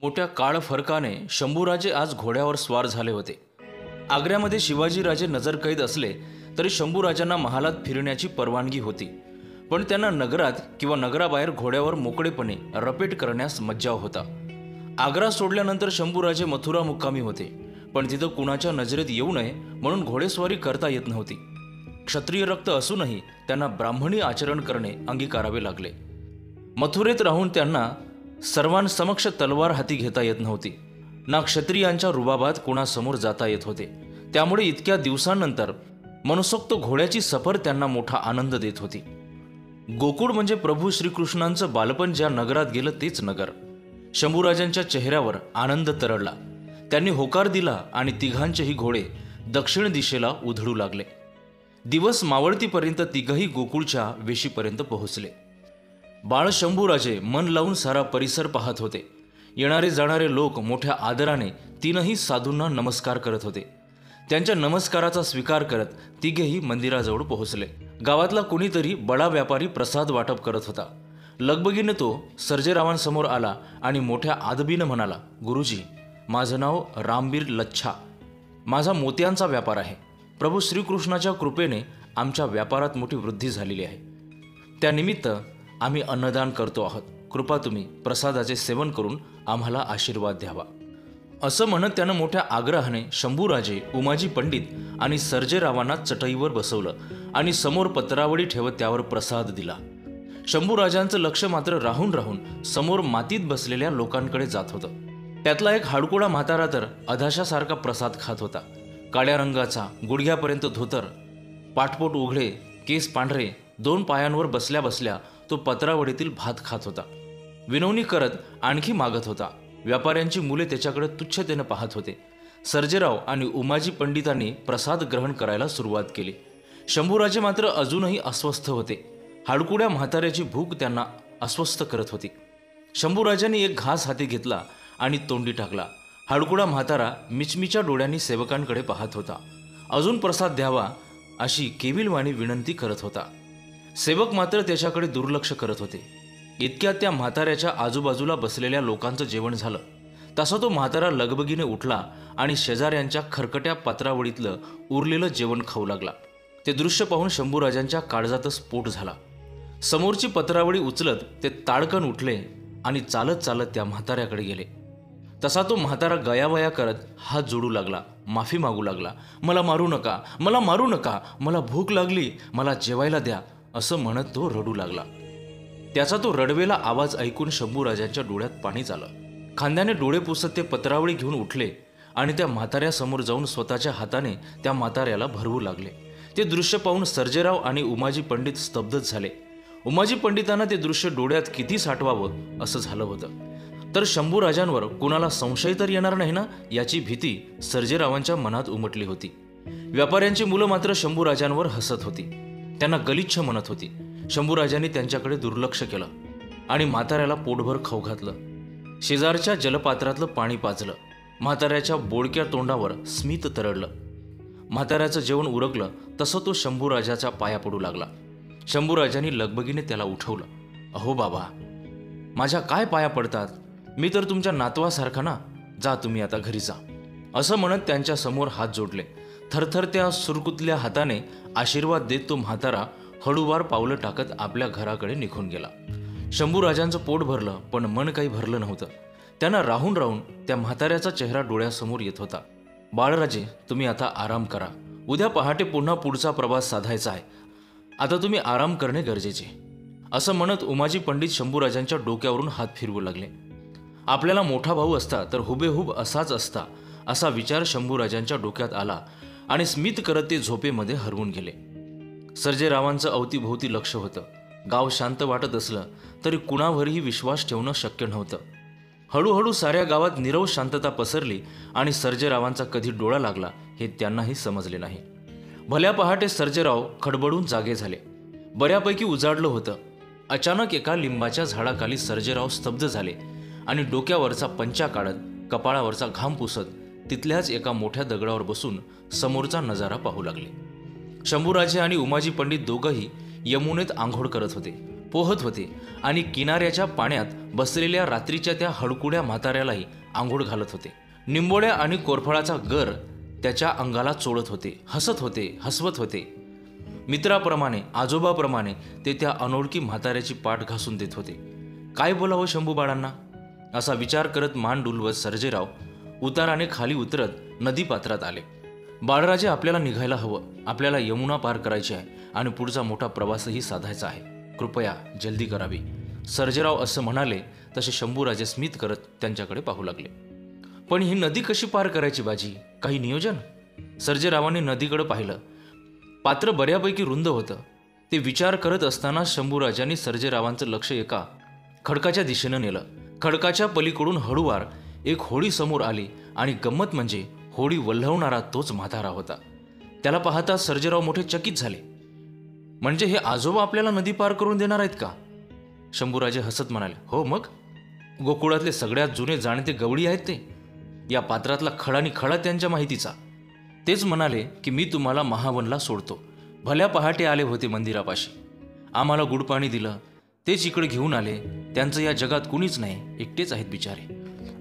मोठ्या काळ फरकाने शंभूराजे आज घोड्यावर स्वार झाले होते. आग्र्यामध्ये शिवाजीराजे नजरकैद असले तरी शंभूराजांना महालात फिरण्याची परवानगी होती, पण त्यांना नगरात किंवा नगराबाहेर घोड्यावर मोकळेपणे रपेट करण्यास मज्जाव होता. आग्रा सोडल्यानंतर शंभूराजे मथुरा मुक्कामी होते, पण तिथं कुणाच्या नजरेत येऊ नये म्हणून घोडेस्वारी करता येत नव्हती. क्षत्रिय रक्त असूनही त्यांना ब्राह्मणी आचरण करणे अंगीकारावे लागले. मथुरेत राहून त्यांना सर्वांसमक्ष तलवार हाती घेता येत नव्हती, ना क्षत्रियांच्या रुबाबात कोणासमोर जाता येत होते. त्यामुळे इतक्या दिवसांनंतर मनसोक्त घोड्याची सफर त्यांना मोठा आनंद देत होती. गोकुळ म्हणजे प्रभू श्रीकृष्णांचं बालपण ज्या नगरात गेलं तेच नगर. शंभूराजांच्या चेहऱ्यावर आनंद तरळला. त्यांनी होकार दिला आणि तिघांचेही घोडे दक्षिण दिशेला उधळू लागले. दिवस मावळतीपर्यंत तिघही गोकुळच्या वेशीपर्यंत पोहोचले. बाळ शंभूराजे मन लावून सारा परिसर पाहत होते. येणारे जाणारे लोक मोठ्या आदराने तीनही साधूंना नमस्कार करत होते. त्यांच्या नमस्काराचा स्वीकार करत तिघेही मंदिराजवळ पोहोचले. गावातला कुणीतरी बडा व्यापारी प्रसाद वाटप करत होता. लगबगीने तो सर्जेरावांसमोर आला आणि मोठ्या आदबीनं म्हणाला, गुरुजी, माझं नाव रामबीर लच्छा. माझा मोत्यांचा व्यापार आहे. प्रभू श्रीकृष्णाच्या कृपेने आमच्या व्यापारात मोठी वृद्धी झालेली आहे. त्यानिमित्त आम्ही अन्नदान करतो आहोत. कृपा तुम्ही प्रसादाचे सेवन करून आम्हाला आशीर्वाद द्यावा. असं म्हणत त्यानं मोठ्या आग्रहाने शंभूराजे, उमाजी पंडित आणि सर्जेरावांना चटईवर बसवलं आणि समोर पत्रावळी ठेवत त्यावर प्रसाद दिला. शंभूराजांचं लक्ष मात्र राहून राहून समोर मातीत बसलेल्या लोकांकडे जात होतं. त्यातला एक हाडकुळा म्हातारा तर अधाशासारखा प्रसाद खात होता. काळ्या रंगाचा, गुडघ्यापर्यंत धोतर, पाठपोट उघडे, केस पांढरे, दोन पायांवर बसल्या बसल्या तो पत्रावळीतील भात खात होता. विनवणी करत आणखी मागत होता. व्यापाऱ्यांची मुले त्याच्याकडे तुच्छतेनं पाहत होते. सर्जेराव आणि उमाजी पंडितांनी प्रसाद ग्रहण करायला सुरुवात केली. शंभूराजे मात्र अजूनही अस्वस्थ होते. हाडकुड्या म्हाताऱ्याची भूक त्यांना अस्वस्थ करत होती. शंभूराजांनी एक घास हाती घेतला आणि तोंडी टाकला. हाडकुडा म्हातारा मिचमिच्या डोळ्यांनी सेवकांकडे पाहत होता. अजून प्रसाद द्यावा अशी केविलवाणी विनंती करत होता. सेवक मात्र त्याच्याकडे दुर्लक्ष करत होते. इतक्यात त्या म्हाताऱ्याच्या आजूबाजूला बसलेल्या लोकांचं जेवण झालं. तसा तो म्हातारा लगबगीने उठला आणि शेजाऱ्यांच्या खरकट्या पत्रावळीतलं उरलेलं जेवण खाऊ लागला. ते दृश्य पाहून शंभूराजांच्या काळजातच स्फोट झाला. समोरची पत्रावळी उचलत ते ताडकन उठले आणि चालत चालत त्या म्हाताऱ्याकडे गेले. तसा तो म्हातारा गयावया करत हात जोडू लागला, माफी मागू लागला. मला मारू नका, मला मारू नका, मला भूक लागली, मला जेवायला द्या, असं म्हणत तो रडू लागला. त्याचा तो रडवेला आवाज ऐकून शंभूराजांच्या डोळ्यात पाणी झालं. खांद्याने डोळे पुसत ते पत्रावळी घेऊन उठले आणि त्या म्हाताऱ्यासमोर जाऊन स्वतःच्या हाताने त्या म्हाताऱ्याला भरवू लागले. ते दृश्य पाहून सर्जेराव आणि उमाजी पंडित स्तब्धच झाले. उमाजी पंडितांना ते दृश्य डोळ्यात किती साठवावं असं झालं होतं. तर शंभूराजांवर कुणाला संशय तर येणार नाही ना याची भीती सर्जेरावांच्या मनात उमटली होती. व्यापाऱ्यांची मुलं मात्र शंभूराजांवर हसत होती, त्यांना गलिच्छ म्हणत होती. शंभूराजांनी त्यांच्याकडे दुर्लक्ष केलं आणि म्हाताऱ्याला पोटभर खाऊ घातलं. शेजारच्या जलपात्रातलं पाणी पाजलं. म्हाताऱ्याच्या बोडक्या तोंडावर स्मित तरळलं. म्हाताऱ्याचं जेवण उरकलं तसं तो शंभूराजाच्या पाया पडू लागला. शंभूराजांनी लगबगीने त्याला उठवलं. अहो बाबा, माझ्या काय पाया पडतात? मी तर तुमच्या नातवासारखा ना. जा तुम्ही आता घरी जा, असं म्हणत त्यांच्या समोर हात जोडले. थरथरत्या सुरकुतल्या हाताने आशीर्वाद देत तो म्हातारा हळूवार पावलं टाकत आपल्या घराकडे निघून गेला. शंभूराजांचं पोट भरलं, पण मन काही भरलं नव्हतं. त्यांना राहून राहून त्या म्हाताऱ्याचा चेहरा डोळ्यासमोर येत होता. बाळराजे, तुम्ही आता आराम करा. उद्या पहाटे पुन्हा पुढचा प्रवास साधायचा आहे. आता तुम्ही आराम करणे गरजेचे, असं म्हणत उमाजी पंडित शंभूराजांच्या डोक्यावरून हात फिरवू लागले. आपल्याला मोठा भाऊ असता तर हुबेहूब असाच असता, असा विचार शंभूराजांच्या डोक्यात आला आणि स्मित करत ते झोपेमध्ये हरवून गेले. सर्जेरावांचं अवतीभोवती लक्ष होतं. गाव शांत वाटत असलं तरी कुणावरही विश्वास ठेवणं शक्य नव्हतं. हळूहळू साऱ्या गावात नीरव शांतता पसरली आणि सर्जेरावांचा कधी डोळा लागला हे त्यांनाही समजले नाही. भल्या पहाटे सर्जेराव खडबडून जागे झाले. बऱ्यापैकी उजाडलं होतं. अचानक एका लिंबाच्या झाडाखाली सर्जेराव स्तब्ध झाले आणि डोक्यावरचा पंचा काढत, कपाळावरचा घाम पुसत तिथल्याच एका मोठ्या दगडावर बसून समोरचा नजारा पाहू लागले. शंभूराजे आणि उमाजी पंडित दोघंही यमुनेत आंघोळ करत होते. पोहत होते आणि किनाऱ्याच्या पाण्यात बसलेल्या रात्रीच्या त्या हडकुड्या म्हाताऱ्यालाही आंघोळ घालत होते. निंबोड्या आणि कोरफळाचा गर त्याच्या अंगाला चोळत होते, हसत होते, हसवत होते. मित्राप्रमाणे, आजोबाप्रमाणे ते त्या अनोळखी म्हाताऱ्याची पाठ घासून देत होते. काय बोलावं शंभू बाळांना असा विचार करत मान डुलवत सर्जेराव उताराने खाली उतरत नदीपात्रात आले. बाळराजे, आपल्याला निघायला हवं. आपल्याला यमुना पार करायची आहे आणि पुढचा मोठा प्रवासही साधायचा आहे. कृपया जल्दी करावी. सर्जेराव असं म्हणाले तसे शंभूराजे स्मित करत त्यांच्याकडे पाहू लागले. पण ही नदी कशी पार करायची बाजी? काही नियोजन? सर्जेरावांनी नदीकडे पाहिलं. पात्र बऱ्यापैकी रुंद होतं. ते विचार करत असताना शंभूराजांनी सर्जेरावांचं लक्ष एका खडकाच्या दिशेनं नेलं. खडकाच्या पलीकडून हळूवार एक होडी समोर आली आणि गंमत म्हणजे होडी वल्हवणारा तोच म्हातारा होता. त्याला पाहता सर्जेराव मोठे चकित झाले. म्हणजे हे आजोबा आपल्याला नदी पार करून देणार आहेत का? शंभूराजे हसत म्हणाले, हो मग. गोकुळातले सगळ्यात जुने जाणते गवळी आहेत ते. या पात्रातला खडानी खडा त्यांच्या माहितीचा. तेच म्हणाले की मी तुम्हाला महावनला सोडतो. भल्या पहाटे आले होते मंदिरापाशी. आम्हाला गुडपाणी दिलं. तेच इकडे घेऊन आले. त्यांचं या जगात कुणीच नाही, एकटेच आहेत बिचारे.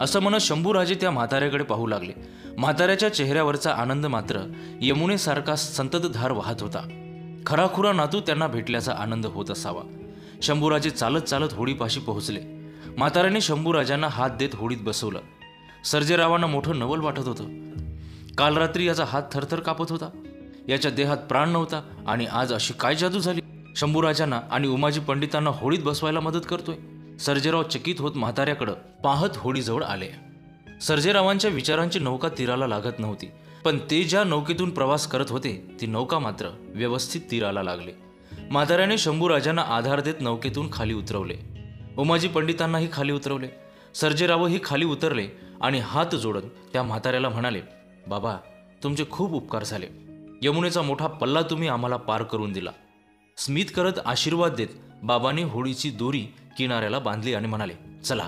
असं म्हणत शंभूराजे त्या म्हाताऱ्याकडे पाहू लागले. म्हाताऱ्याच्या चेहऱ्यावरचा आनंद मात्र यमुनेसारखा संततधार वाहत होता. खराखुरा नातू त्यांना भेटल्याचा आनंद होत असावा. शंभूराजे चालत चालत होडीपाशी पोहोचले. म्हाताऱ्याने शंभूराजांना हात देत होडीत बसवलं. सर्जेरावांना मोठं नवल वाटत होतं. काल रात्री याचा हात थरथर कापत होता. याच्या देहात प्राण नव्हता आणि आज अशी काय जादू झाली? शंभूराजांना आणि उमाजी पंडितांना होडीत बसवायला मदत करतोय. सर्जेराव चकित होत म्हाताऱ्याकडं पाहत होडीजवळ आले. सर्जेरावांच्या विचारांची नौका तीराला लागत नव्हती. पण ते ज्या नौकेतून प्रवास करत होते ती नौका मात्र व्यवस्थित तीराला लागले. म्हाताऱ्याने शंभूराजांना आधार देत नौकेतून खाली उतरवले. उमाजी पंडितांनाही खाली उतरवले. सर्जेरावही खाली उतरले आणि हात जोडत त्या म्हाताऱ्याला म्हणाले, बाबा, तुमचे खूप उपकार झाले. यमुनेचा मोठा पल्ला तुम्ही आम्हाला पार करून दिला. स्मित करत आशीर्वाद देत बाबांनी होडीची दोरी किनाऱ्याला बांधली आणि म्हणाले, चला,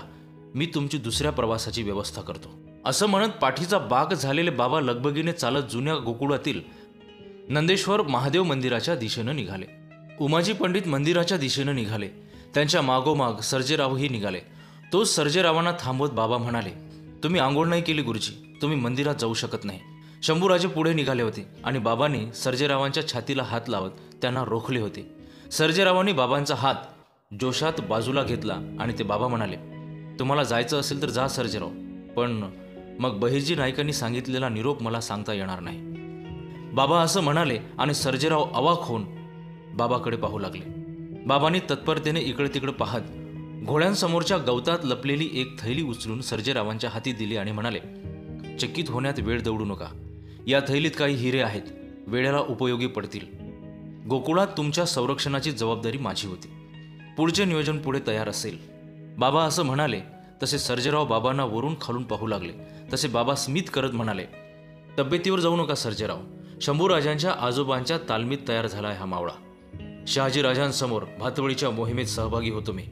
मी तुमची दुसऱ्या प्रवासाची व्यवस्था करतो. असं म्हणत पाठीचा बाग झालेले बाबा लगबगीने चालत जुन्या गोकुळातील नंदेश्वर महादेव मंदिराच्या दिशेनं निघाले. उमाजी पंडित मंदिराच्या दिशेनं निघाले. त्यांच्या मागोमाग सर्जेरावही निघाले. तोच सर्जेरावांना थांबवत बाबा म्हणाले, तुम्ही आंघोळ नाही केली गुरुजी, तुम्ही मंदिरात जाऊ शकत नाही. शंभूराजे पुढे निघाले होते आणि बाबांनी सर्जेरावांच्या छातीला हात लावत त्यांना रोखले होते. सर्जेरावांनी बाबांचा हात जोशात बाजूला घेतला आणि ते बाबा म्हणाले, तुम्हाला जायचं असेल तर जा सर्जेराव, पण मग बहिर्जी नाईकांनी सांगितलेला निरोप मला सांगता येणार नाही. बाबा असं म्हणाले आणि सर्जेराव अवाक होऊन बाबाकडे पाहू लागले. बाबांनी तत्परतेने इकडे तिकडे पाहत घोड्यांसमोरच्या गवतात लपलेली एक थैली उचलून सर्जेरावांच्या हाती दिली आणि म्हणाले, चकित होण्यात वेळ दवडू नका. या थैलीत काही हिरे आहेत, वेळेला उपयोगी पडतील. गोकुळात तुमच्या संरक्षणाची जबाबदारी माझी होती. पुढचे नियोजन पुढे तयार असेल. बाबा असं म्हणाले तसे सर्जेराव बाबांना वरून खालून पाहू लागले. तसे बाबा स्मित करत म्हणाले, तब्येतीवर जाऊ नका सर्जेराव. शंभूराजांच्या आजोबांच्या तालमीत तयार झालाय हा मावळा. शहाजीराजांसमोर भातवडीच्या मोहिमेत सहभागी होतो मी.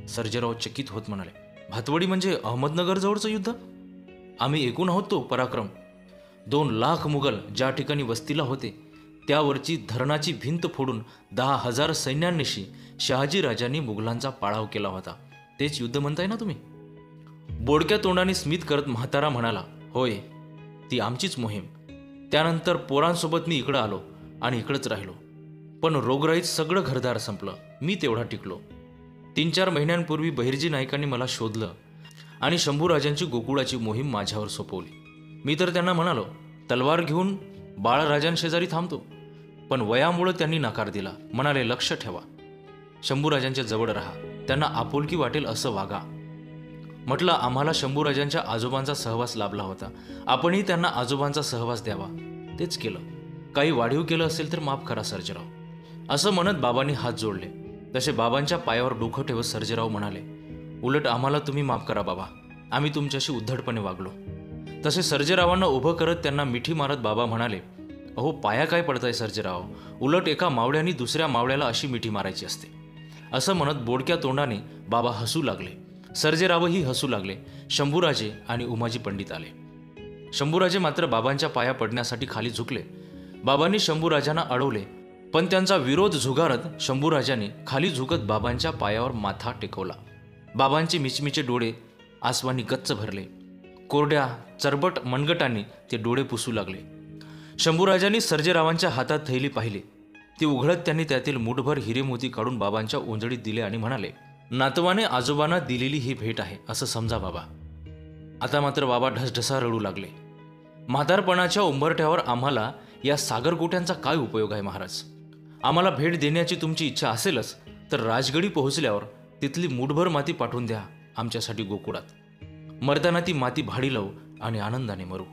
सर्जेराव चकित होत म्हणाले, भातवडी म्हणजे अहमदनगर जवळचं युद्ध? आम्ही ऐकून आहोत तो पराक्रम. 2 लाख मुघल ज्या ठिकाणी वस्तीला होते त्यावरची धरणाची भिंत फोडून 10,000 सैन्यांनीशी शहाजीराजांनी मुघलांचा पाडाव केला होता. तेच युद्ध म्हणताय ना तुम्ही? बोडक्या तोंडाने स्मित करत म्हातारा म्हणाला, होय, ती आमचीच मोहीम. त्यानंतर पोरांसोबत मी इकडं आलो आणि इकडंच राहिलो. पण रोगराईत सगळं घरदार संपलं. मी तेवढा टिकलो. 3-4 महिन्यांपूर्वी बहिर्जी नाईकांनी मला शोधलं आणि शंभूराजांची गोकुळाची मोहीम माझ्यावर सोपवली. मी तर त्यांना म्हणालो, तलवार घेऊन बाळराजांशेजारी थांबतो. पण वयामुळे त्यांनी नकार दिला. म्हणाले, लक्ष ठेवा, शंभूराजांच्या जवळ राहा, त्यांना आपुलकी वाटेल असं वागा. म्हटलं, आम्हाला शंभूराजांच्या आजोबांचा सहवास लाभला होता, आपणही त्यांना आजोबांचा सहवास द्यावा. तेच केलं. काही वाढीव केलं असेल तर माफ करा सर्जेराव. असं म्हणत बाबांनी हात जोडले. तसे बाबांच्या पायावर डोकं ठेवत सर्जेराव म्हणाले, उलट आम्हाला तुम्ही माफ करा बाबा, आम्ही तुमच्याशी उद्धटपणे वागलो. तसे सर्जेरावांना उभं करत त्यांना मिठी मारत बाबा म्हणाले, अहो, पाया काय पडताय सर्जेराव, उलट एका मावळ्याने दुसऱ्या मावळ्याला अशी मिठी मारायची असते. असं म्हणत बोडक्या तोंडाने बाबा हसू लागले. सर्जेरावही हसू लागले. शंभूराजे आणि उमाजी पंडित आले. शंभूराजे मात्र बाबांच्या पाया पडण्यासाठी खाली झुकले. बाबांनी शंभूराजांना अडवले पण त्यांचा विरोध झुगारत शंभूराजाने खाली झुकत बाबांच्या पायावर माथा टेकवला. बाबांचे मिचमिचे डोळे आसमानी गच्च भरले. कोरड्या चरबट मनगटांनी ते डोळे पुसू लागले. शंभूराजांनी सर्जेरावांच्या हातात थैली पाहिली. ती उघडत त्यांनी त्यातील मुठभर हिरे मोती काढून बाबांच्या ओंजळीत दिले आणि म्हणाले, नातवाने आजोबांना दिलेली ही भेट आहे असं समजा बाबा. आता मात्र बाबा ढसढसा रडू लागले. म्हातारपणाच्या उंबरठ्यावर आम्हाला या सागरगोट्यांचा काय उपयोग आहे महाराज? आम्हाला भेट देण्याची तुमची इच्छा असेलच तर राजगडी पोहोचल्यावर तिथली मुठभर माती पाठवून द्या आमच्यासाठी गोकुळात. मरताना ती माती भाडी लावू आणि आनंदाने मरू.